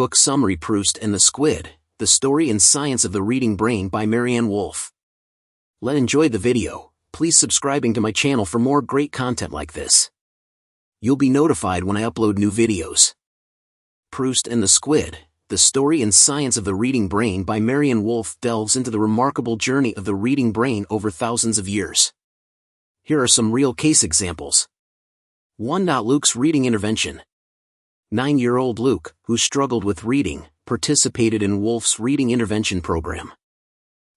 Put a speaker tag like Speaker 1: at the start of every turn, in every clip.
Speaker 1: Book Summary: Proust and the Squid, The Story and Science of the Reading Brain by Maryanne Wolf. Enjoy the video. Please subscribing to my channel for more great content like this. You'll be notified when I upload new videos. Proust and the Squid, The Story and Science of the Reading Brain by Maryanne Wolf delves into the remarkable journey of the reading brain over thousands of years. Here are some real case examples. 1. Luke's reading intervention. 9-year-old Luke, who struggled with reading, participated in Wolf's reading intervention program.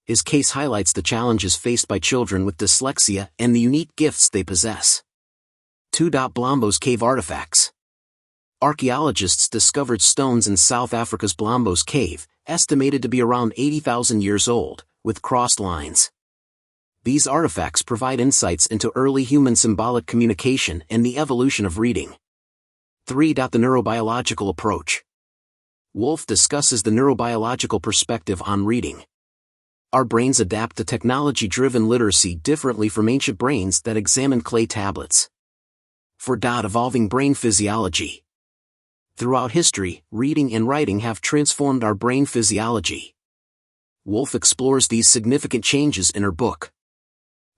Speaker 1: His case highlights the challenges faced by children with dyslexia and the unique gifts they possess. 2. Blombos cave artifacts. Archeologists discovered stones in South Africa's Blombos cave, estimated to be around 80,000 years old, with crossed lines. These artifacts provide insights into early human symbolic communication and the evolution of reading. 3. The neurobiological approach. Wolf discusses the neurobiological perspective on reading. Our brains adapt to technology-driven literacy differently from ancient brains that examined clay tablets. 4. Evolving brain physiology. Throughout history, reading and writing have transformed our brain physiology. Wolf explores these significant changes in her book.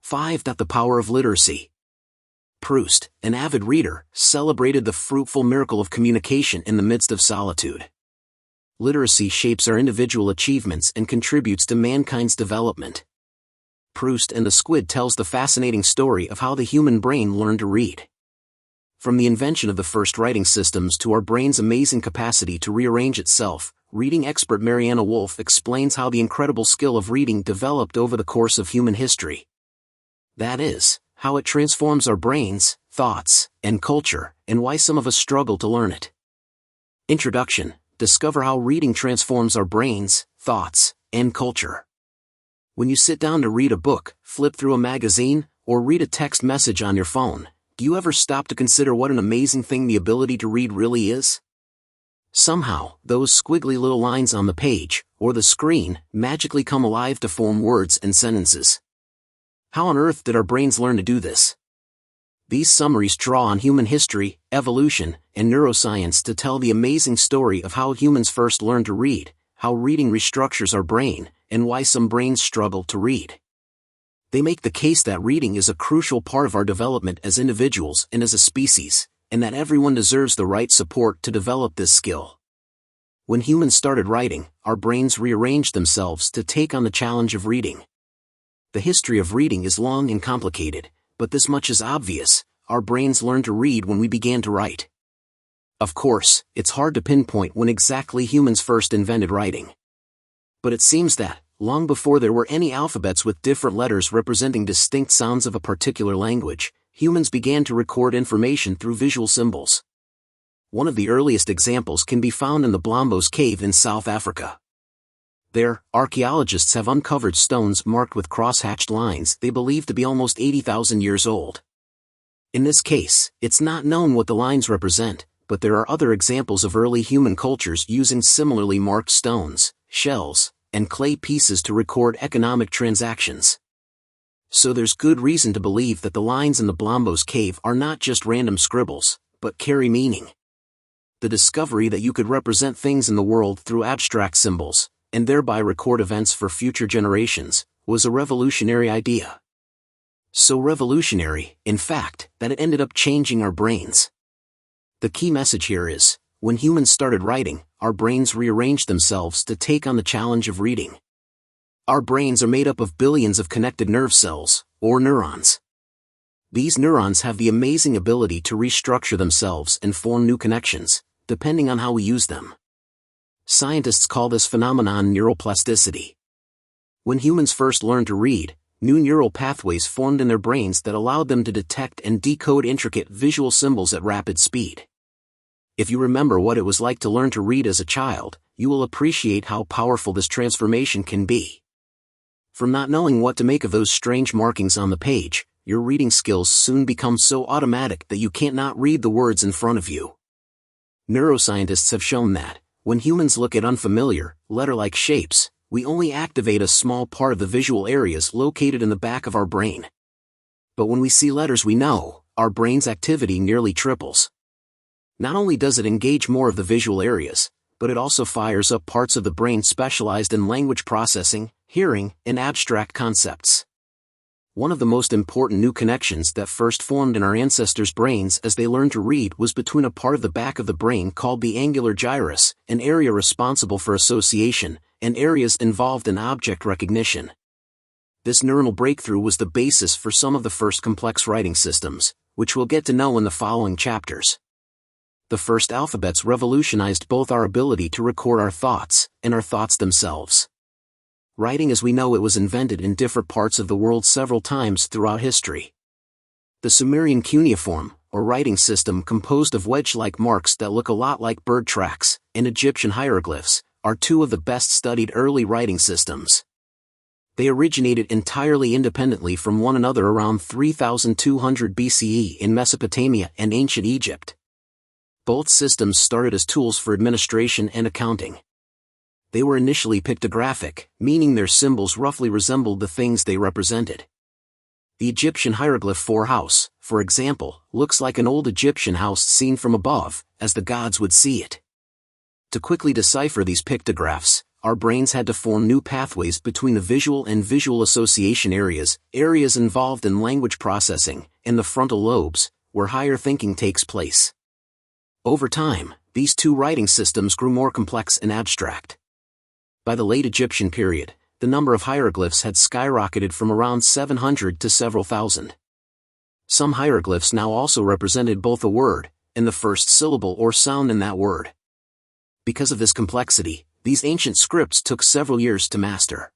Speaker 1: 5. The power of literacy. Proust, an avid reader, celebrated the fruitful miracle of communication in the midst of solitude. Literacy shapes our individual achievements and contributes to mankind's development. Proust and the Squid tells the fascinating story of how the human brain learned to read. From the invention of the first writing systems to our brain's amazing capacity to rearrange itself, reading expert Maryanne Wolf explains how the incredible skill of reading developed over the course of human history. That is, how it transforms our brains, thoughts, and culture, and why some of us struggle to learn it. Introduction: discover how reading transforms our brains, thoughts, and culture. When you sit down to read a book, flip through a magazine, or read a text message on your phone, do you ever stop to consider what an amazing thing the ability to read really is? Somehow, those squiggly little lines on the page, or the screen, magically come alive to form words and sentences. How on earth did our brains learn to do this? These summaries draw on human history, evolution, and neuroscience to tell the amazing story of how humans first learned to read, how reading restructures our brain, and why some brains struggle to read. They make the case that reading is a crucial part of our development as individuals and as a species, and that everyone deserves the right support to develop this skill. When humans started writing, our brains rearranged themselves to take on the challenge of reading. The history of reading is long and complicated, but this much is obvious: our brains learned to read when we began to write. Of course, it's hard to pinpoint when exactly humans first invented writing. But it seems that, long before there were any alphabets with different letters representing distinct sounds of a particular language, humans began to record information through visual symbols. One of the earliest examples can be found in the Blombos cave in South Africa. There, archaeologists have uncovered stones marked with cross-hatched lines they believe to be almost 80,000 years old. In this case, it's not known what the lines represent, but there are other examples of early human cultures using similarly marked stones, shells, and clay pieces to record economic transactions. So there's good reason to believe that the lines in the Blombos cave are not just random scribbles, but carry meaning. The discovery that you could represent things in the world through abstract symbols, and thereby record events for future generations, was a revolutionary idea. So revolutionary, in fact, that it ended up changing our brains. The key message here is, when humans started writing, our brains rearranged themselves to take on the challenge of reading. Our brains are made up of billions of connected nerve cells, or neurons. These neurons have the amazing ability to restructure themselves and form new connections, depending on how we use them. Scientists call this phenomenon neuroplasticity. When humans first learned to read, new neural pathways formed in their brains that allowed them to detect and decode intricate visual symbols at rapid speed. If you remember what it was like to learn to read as a child, you will appreciate how powerful this transformation can be. From not knowing what to make of those strange markings on the page, your reading skills soon become so automatic that you can't not read the words in front of you. Neuroscientists have shown that, when humans look at unfamiliar, letter-like shapes, we only activate a small part of the visual areas located in the back of our brain. But when we see letters we know, our brain's activity nearly triples. Not only does it engage more of the visual areas, but it also fires up parts of the brain specialized in language processing, hearing, and abstract concepts. One of the most important new connections that first formed in our ancestors' brains as they learned to read was between a part of the back of the brain called the angular gyrus, an area responsible for association, and areas involved in object recognition. This neuronal breakthrough was the basis for some of the first complex writing systems, which we'll get to know in the following chapters. The first alphabets revolutionized both our ability to record our thoughts and our thoughts themselves. Writing as we know it was invented in different parts of the world several times throughout history. The Sumerian cuneiform, or writing system composed of wedge-like marks that look a lot like bird tracks, and Egyptian hieroglyphs, are two of the best-studied early writing systems. They originated entirely independently from one another around 3200 BCE in Mesopotamia and ancient Egypt. Both systems started as tools for administration and accounting. They were initially pictographic, meaning their symbols roughly resembled the things they represented. The Egyptian hieroglyph for house, for example, looks like an old Egyptian house seen from above, as the gods would see it. To quickly decipher these pictographs, our brains had to form new pathways between the visual and visual association areas involved in language processing, and the frontal lobes, where higher thinking takes place. Over time, these two writing systems grew more complex and abstract. By the late Egyptian period, the number of hieroglyphs had skyrocketed from around 700 to several thousand. Some hieroglyphs now also represented both a word, and the first syllable or sound in that word. Because of this complexity, these ancient scripts took several years to master.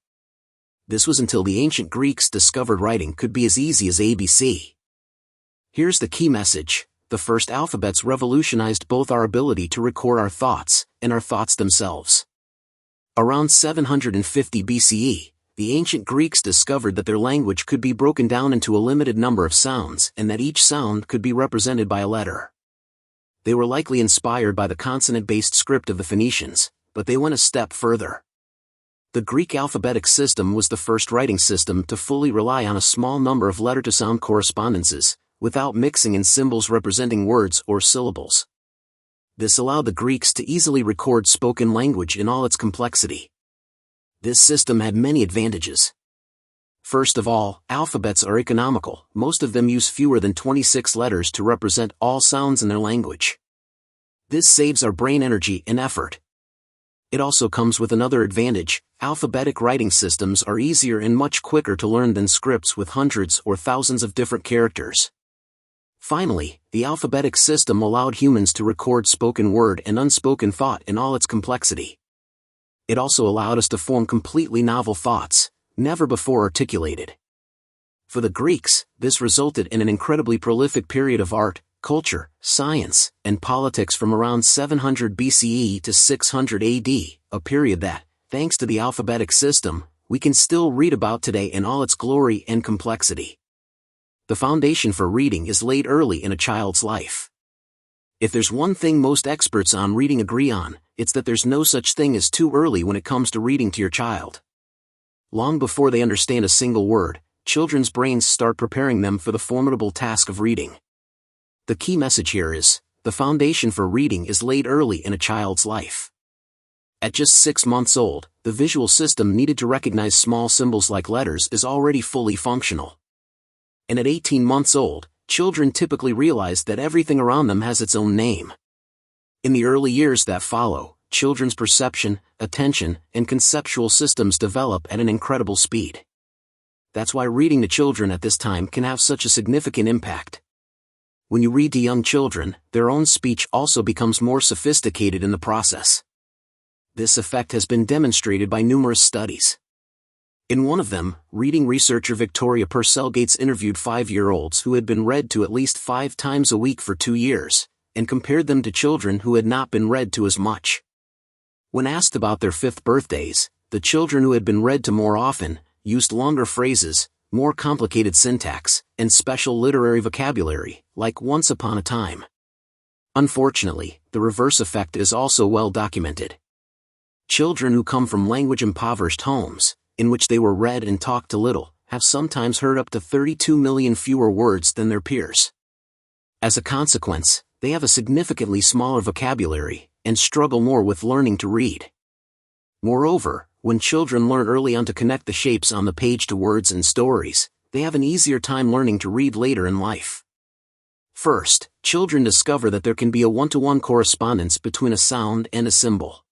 Speaker 1: This was until the ancient Greeks discovered writing could be as easy as ABC. Here's the key message: the first alphabets revolutionized both our ability to record our thoughts, and our thoughts themselves. Around 750 BCE, the ancient Greeks discovered that their language could be broken down into a limited number of sounds and that each sound could be represented by a letter. They were likely inspired by the consonant-based script of the Phoenicians, but they went a step further. The Greek alphabetic system was the first writing system to fully rely on a small number of letter-to-sound correspondences, without mixing in symbols representing words or syllables. This allowed the Greeks to easily record spoken language in all its complexity. This system had many advantages. First of all, alphabets are economical. Most of them use fewer than 26 letters to represent all sounds in their language. This saves our brain energy and effort. It also comes with another advantage: alphabetic writing systems are easier and much quicker to learn than scripts with hundreds or thousands of different characters. Finally, the alphabetic system allowed humans to record spoken word and unspoken thought in all its complexity. It also allowed us to form completely novel thoughts, never before articulated. For the Greeks, this resulted in an incredibly prolific period of art, culture, science, and politics from around 700 BCE to 600 AD, a period that, thanks to the alphabetic system, we can still read about today in all its glory and complexity. The foundation for reading is laid early in a child's life. If there's one thing most experts on reading agree on, it's that there's no such thing as too early when it comes to reading to your child. Long before they understand a single word, children's brains start preparing them for the formidable task of reading. The key message here is, the foundation for reading is laid early in a child's life. At just 6 months old, the visual system needed to recognize small symbols like letters is already fully functional. And at 18 months old, children typically realize that everything around them has its own name. In the early years that follow, children's perception, attention, and conceptual systems develop at an incredible speed. That's why reading to children at this time can have such a significant impact. When you read to young children, their own speech also becomes more sophisticated in the process. This effect has been demonstrated by numerous studies. In one of them, reading researcher Victoria Purcell-Gates interviewed 5-year-olds who had been read to at least 5 times a week for 2 years, and compared them to children who had not been read to as much. When asked about their 5th birthdays, the children who had been read to more often used longer phrases, more complicated syntax, and special literary vocabulary, like once upon a time. Unfortunately, the reverse effect is also well documented. Children who come from language-impoverished homes, in which they were read and talked to little, have sometimes heard up to 32 million fewer words than their peers. As a consequence, they have a significantly smaller vocabulary, and struggle more with learning to read. Moreover, when children learn early on to connect the shapes on the page to words and stories, they have an easier time learning to read later in life. First, children discover that there can be a one-to-one correspondence between a sound and a symbol.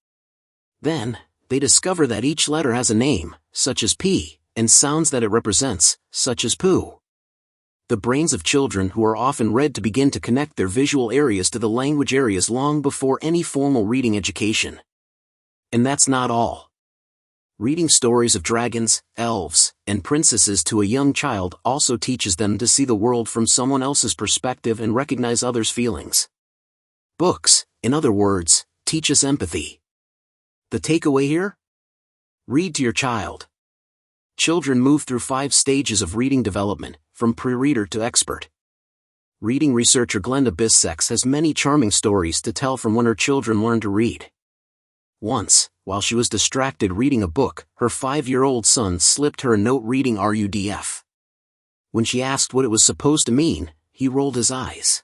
Speaker 1: Then, they discover that each letter has a name, such as P, and sounds that it represents, such as poo. The brains of children who are often read to begin to connect their visual areas to the language areas long before any formal reading education. And that's not all. Reading stories of dragons, elves, and princesses to a young child also teaches them to see the world from someone else's perspective and recognize others' feelings. Books, in other words, teach us empathy. The takeaway here? Read to your child. Children move through 5 stages of reading development, from pre-reader to expert. Reading researcher Glenda Bissex has many charming stories to tell from when her children learned to read. Once, while she was distracted reading a book, her 5-year-old son slipped her a note reading RUDF. When she asked what it was supposed to mean, he rolled his eyes.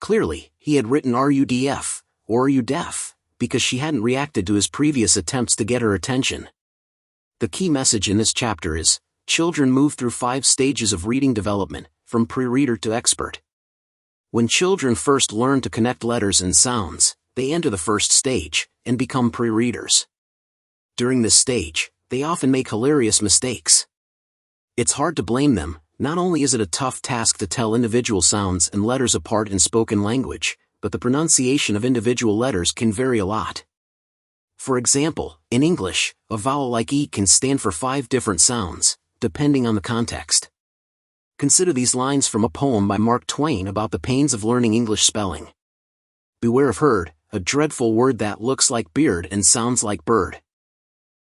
Speaker 1: Clearly, he had written RUDF, or "Are you deaf?" because she hadn't reacted to his previous attempts to get her attention. The key message in this chapter is, children move through 5 stages of reading development, from pre-reader to expert. When children first learn to connect letters and sounds, they enter the first stage, and become pre-readers. During this stage, they often make hilarious mistakes. It's hard to blame them. Not only is it a tough task to tell individual sounds and letters apart in spoken language, but the pronunciation of individual letters can vary a lot. For example, in English, a vowel like E can stand for 5 different sounds, depending on the context. Consider these lines from a poem by Mark Twain about the pains of learning English spelling. Beware of herd, a dreadful word that looks like beard and sounds like bird.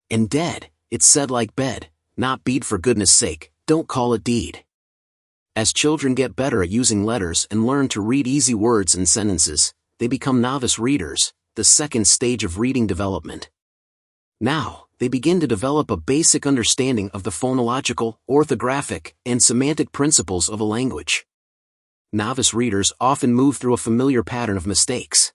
Speaker 1: And dead, it's said like bed, not bead, for goodness sake, don't call it deed. As children get better at using letters and learn to read easy words and sentences, they become novice readers, the second stage of reading development. Now, they begin to develop a basic understanding of the phonological, orthographic, and semantic principles of a language. Novice readers often move through a familiar pattern of mistakes.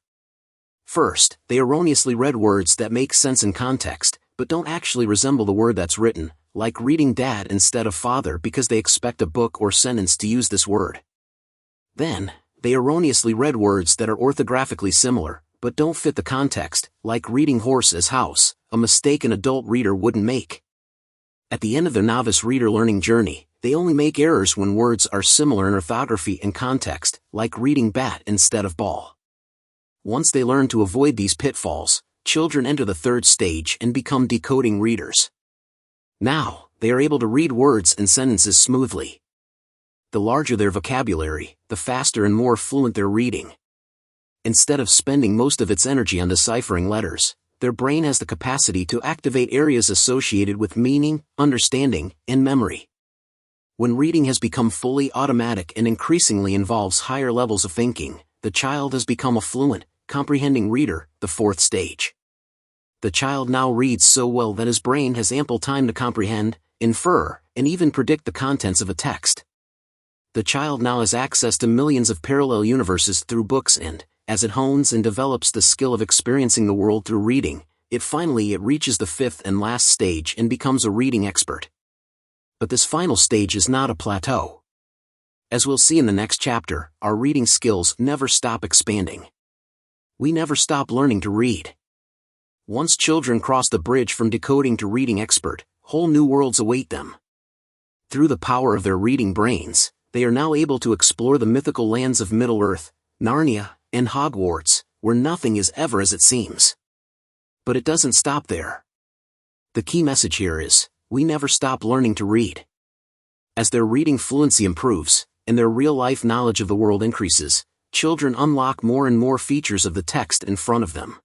Speaker 1: First, they erroneously read words that make sense in context, but don't actually resemble the word that's written, like reading dad instead of father because they expect a book or sentence to use this word. Then, they erroneously read words that are orthographically similar, but don't fit the context, like reading horse as house, a mistake an adult reader wouldn't make. At the end of their novice reader learning journey, they only make errors when words are similar in orthography and context, like reading bat instead of ball. Once they learn to avoid these pitfalls, children enter the third stage and become decoding readers. Now, they are able to read words and sentences smoothly. The larger their vocabulary, the faster and more fluent their reading. Instead of spending most of its energy on deciphering letters, their brain has the capacity to activate areas associated with meaning, understanding, and memory. When reading has become fully automatic and increasingly involves higher levels of thinking, the child has become a fluent, comprehending reader, the fourth stage. The child now reads so well that his brain has ample time to comprehend, infer, and even predict the contents of a text. The child now has access to millions of parallel universes through books and, as it hones and develops the skill of experiencing the world through reading, it reaches the 5th and last stage and becomes a reading expert. But this final stage is not a plateau. As we'll see in the next chapter, our reading skills never stop expanding. We never stop learning to read. Once children cross the bridge from decoding to reading expert, whole new worlds await them. Through the power of their reading brains, they are now able to explore the mythical lands of Middle-earth, Narnia, and Hogwarts, where nothing is ever as it seems. But it doesn't stop there. The key message here is, we never stop learning to read. As their reading fluency improves, and their real-life knowledge of the world increases, children unlock more and more features of the text in front of them.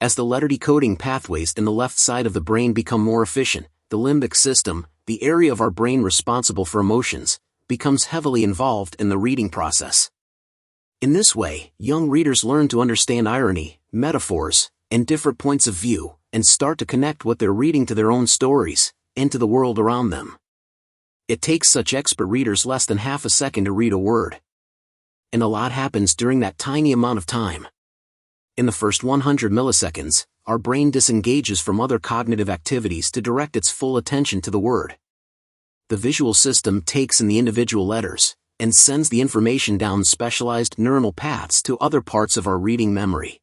Speaker 1: As the letter decoding pathways in the left side of the brain become more efficient, the limbic system, the area of our brain responsible for emotions, becomes heavily involved in the reading process. In this way, young readers learn to understand irony, metaphors, and different points of view, and start to connect what they're reading to their own stories, and to the world around them. It takes such expert readers less than half a second to read a word. And a lot happens during that tiny amount of time. In the first 100 milliseconds, our brain disengages from other cognitive activities to direct its full attention to the word. The visual system takes in the individual letters, and sends the information down specialized neuronal paths to other parts of our reading memory.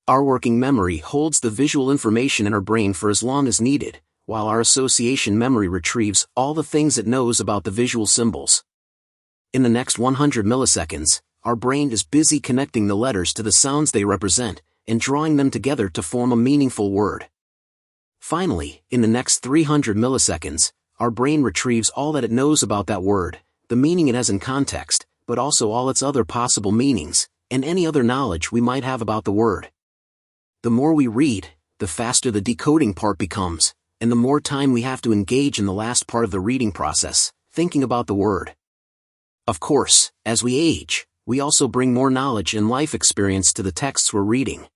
Speaker 1: Our working memory holds the visual information in our brain for as long as needed, while our association memory retrieves all the things it knows about the visual symbols. In the next 100 milliseconds, our brain is busy connecting the letters to the sounds they represent, and drawing them together to form a meaningful word. Finally, in the next 300 milliseconds, our brain retrieves all that it knows about that word, the meaning it has in context, but also all its other possible meanings, and any other knowledge we might have about the word. The more we read, the faster the decoding part becomes, and the more time we have to engage in the last part of the reading process, thinking about the word. Of course, as we age, we also bring more knowledge and life experience to the texts we're reading.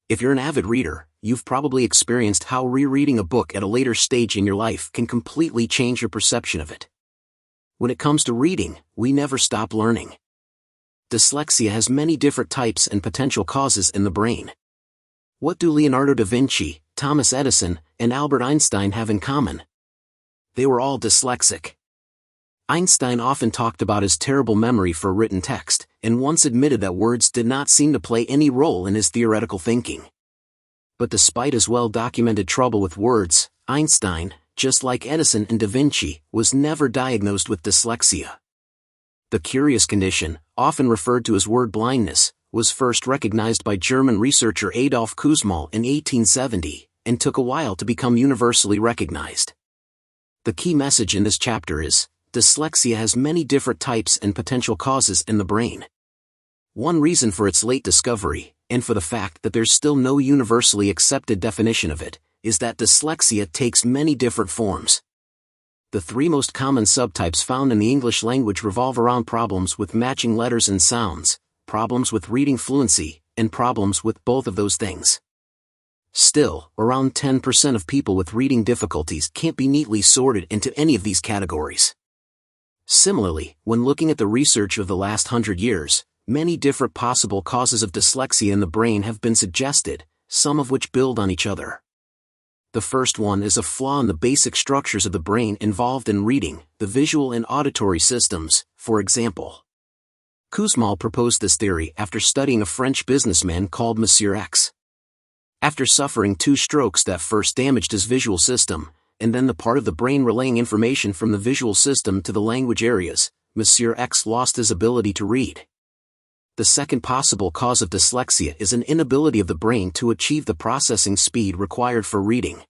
Speaker 1: If you're an avid reader, you've probably experienced how rereading a book at a later stage in your life can completely change your perception of it. When it comes to reading, we never stop learning. Dyslexia has many different types and potential causes in the brain. What do Leonardo da Vinci, Thomas Edison, and Albert Einstein have in common? They were all dyslexic. Einstein often talked about his terrible memory for written text, and once admitted that words did not seem to play any role in his theoretical thinking. But despite his well-documented trouble with words, Einstein, just like Edison and da Vinci, was never diagnosed with dyslexia. The curious condition, often referred to as word blindness, was first recognized by German researcher Adolf Kussmaul in 1870, and took a while to become universally recognized. The key message in this chapter is, dyslexia has many different types and potential causes in the brain. One reason for its late discovery, and for the fact that there's still no universally accepted definition of it, is that dyslexia takes many different forms. The three most common subtypes found in the English language revolve around problems with matching letters and sounds, problems with reading fluency, and problems with both of those things. Still, around 10% of people with reading difficulties can't be neatly sorted into any of these categories. Similarly, when looking at the research of the last 100 years, many different possible causes of dyslexia in the brain have been suggested, some of which build on each other. The first one is a flaw in the basic structures of the brain involved in reading, the visual and auditory systems, for example. Kussmaul proposed this theory after studying a French businessman called Monsieur X. After suffering 2 strokes that first damaged his visual system, and then the part of the brain relaying information from the visual system to the language areas, Monsieur X lost his ability to read. The second possible cause of dyslexia is an inability of the brain to achieve the processing speed required for reading.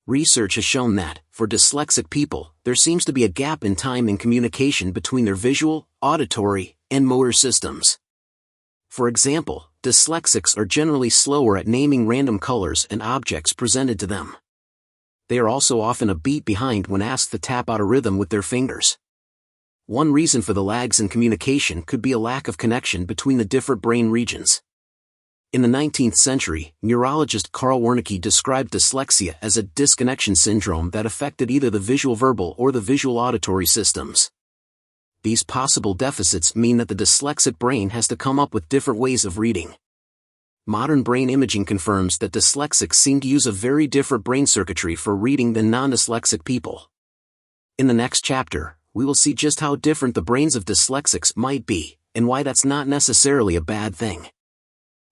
Speaker 1: Research has shown that, for dyslexic people, there seems to be a gap in time and communication between their visual, auditory, and motor systems. For example, dyslexics are generally slower at naming random colors and objects presented to them. They are also often a beat behind when asked to tap out a rhythm with their fingers. One reason for the lags in communication could be a lack of connection between the different brain regions. In the 19th century, neurologist Karl Wernicke described dyslexia as a disconnection syndrome that affected either the visual-verbal or the visual-auditory systems. These possible deficits mean that the dyslexic brain has to come up with different ways of reading. Modern brain imaging confirms that dyslexics seem to use a very different brain circuitry for reading than non-dyslexic people. In the next chapter, we will see just how different the brains of dyslexics might be, and why that's not necessarily a bad thing.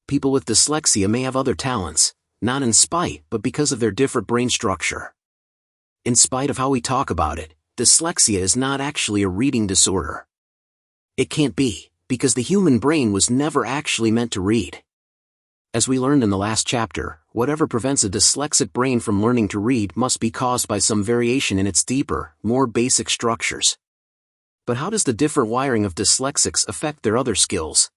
Speaker 1: People with dyslexia may have other talents, not in spite but because of their different brain structure. In spite of how we talk about it, dyslexia is not actually a reading disorder. It can't be, because the human brain was never actually meant to read. As we learned in the last chapter, whatever prevents a dyslexic brain from learning to read must be caused by some variation in its deeper, more basic structures. But how does the different wiring of dyslexics affect their other skills?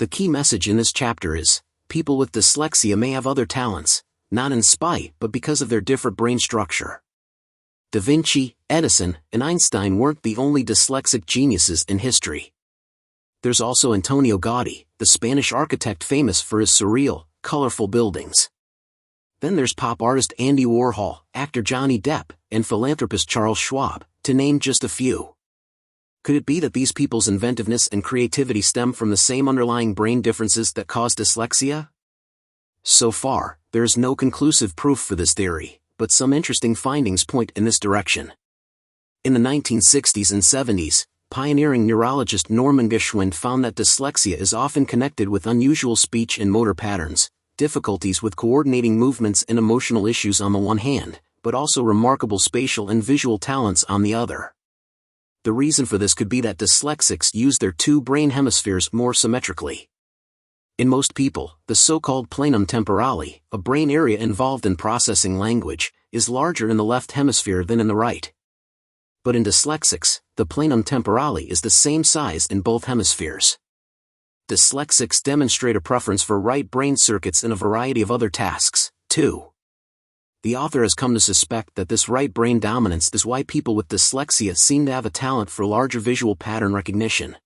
Speaker 1: The key message in this chapter is, people with dyslexia may have other talents, not in spite but because of their different brain structure. Da Vinci, Edison, and Einstein weren't the only dyslexic geniuses in history. There's also Antonio Gaudí, the Spanish architect famous for his surreal, colorful buildings. Then there's pop artist Andy Warhol, actor Johnny Depp, and philanthropist Charles Schwab, to name just a few. Could it be that these people's inventiveness and creativity stem from the same underlying brain differences that cause dyslexia? So far, there is no conclusive proof for this theory, but some interesting findings point in this direction. In the 1960s and 70s, pioneering neurologist Norman Geschwind found that dyslexia is often connected with unusual speech and motor patterns, difficulties with coordinating movements and emotional issues on the one hand, but also remarkable spatial and visual talents on the other. The reason for this could be that dyslexics use their two brain hemispheres more symmetrically. In most people, the so-called planum temporale, a brain area involved in processing language, is larger in the left hemisphere than in the right. But in dyslexics, the planum temporale is the same size in both hemispheres. Dyslexics demonstrate a preference for right brain circuits in a variety of other tasks, too. The author has come to suspect that this right brain dominance is why people with dyslexia seem to have a talent for larger visual pattern recognition.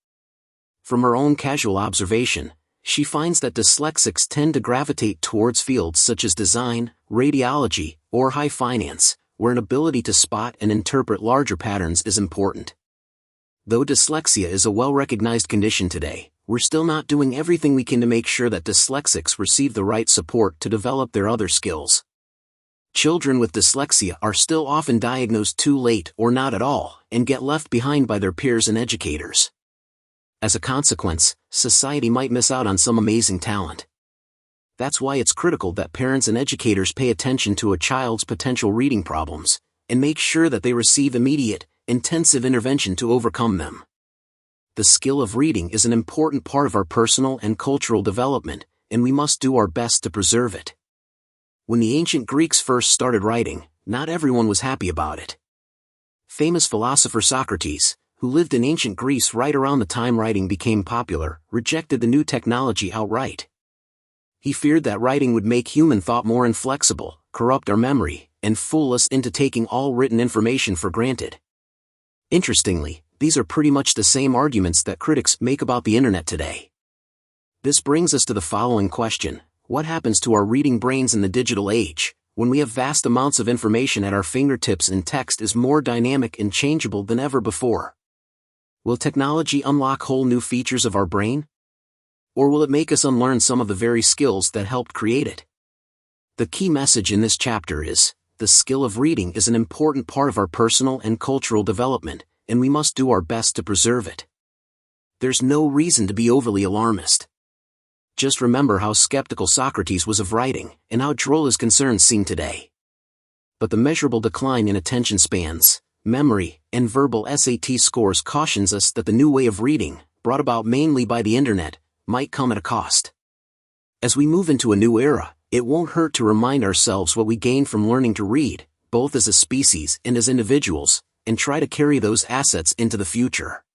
Speaker 1: From her own casual observation, she finds that dyslexics tend to gravitate towards fields such as design, radiology, or high finance, where an ability to spot and interpret larger patterns is important. Though dyslexia is a well-recognized condition today, we're still not doing everything we can to make sure that dyslexics receive the right support to develop their other skills. Children with dyslexia are still often diagnosed too late or not at all, and get left behind by their peers and educators. As a consequence, society might miss out on some amazing talent. That's why it's critical that parents and educators pay attention to a child's potential reading problems, and make sure that they receive immediate, intensive intervention to overcome them. The skill of reading is an important part of our personal and cultural development, and we must do our best to preserve it. When the ancient Greeks first started writing, not everyone was happy about it. Famous philosopher Socrates, who lived in ancient Greece right around the time writing became popular, rejected the new technology outright. He feared that writing would make human thought more inflexible, corrupt our memory, and fool us into taking all written information for granted. Interestingly, these are pretty much the same arguments that critics make about the internet today. This brings us to the following question: what happens to our reading brains in the digital age, when we have vast amounts of information at our fingertips and text is more dynamic and changeable than ever before? Will technology unlock whole new features of our brain? Or will it make us unlearn some of the very skills that helped create it? The key message in this chapter is, the skill of reading is an important part of our personal and cultural development, and we must do our best to preserve it. There's no reason to be overly alarmist. Just remember how skeptical Socrates was of writing, and how droll his concerns seem today. But the measurable decline in attention spans, memory, and verbal SAT scores cautions us that the new way of reading, brought about mainly by the internet, might come at a cost. As we move into a new era, it won't hurt to remind ourselves what we gained from learning to read, both as a species and as individuals, and try to carry those assets into the future.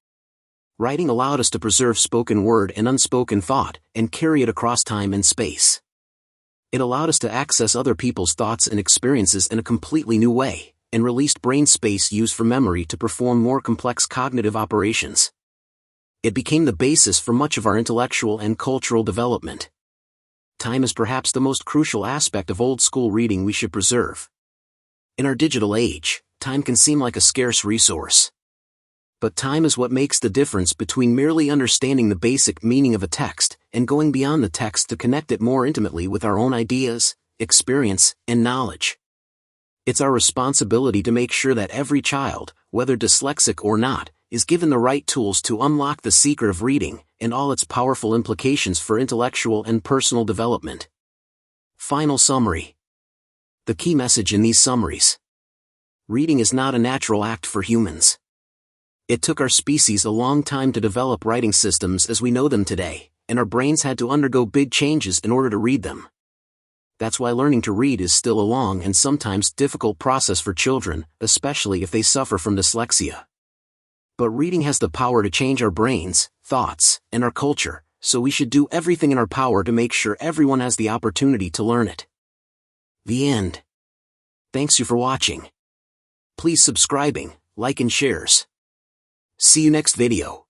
Speaker 1: Writing allowed us to preserve spoken word and unspoken thought, and carry it across time and space. It allowed us to access other people's thoughts and experiences in a completely new way, and released brain space used for memory to perform more complex cognitive operations. It became the basis for much of our intellectual and cultural development. Time is perhaps the most crucial aspect of old-school reading we should preserve. In our digital age, time can seem like a scarce resource. But time is what makes the difference between merely understanding the basic meaning of a text and going beyond the text to connect it more intimately with our own ideas, experience, and knowledge. It's our responsibility to make sure that every child, whether dyslexic or not, is given the right tools to unlock the secret of reading and all its powerful implications for intellectual and personal development. Final summary. The key message in these summaries. Reading is not a natural act for humans. It took our species a long time to develop writing systems as we know them today, and our brains had to undergo big changes in order to read them. That's why learning to read is still a long and sometimes difficult process for children, especially if they suffer from dyslexia. But reading has the power to change our brains, thoughts, and our culture, so we should do everything in our power to make sure everyone has the opportunity to learn it. The end. Thanks you for watching. Please subscribing, like and shares. See you next video.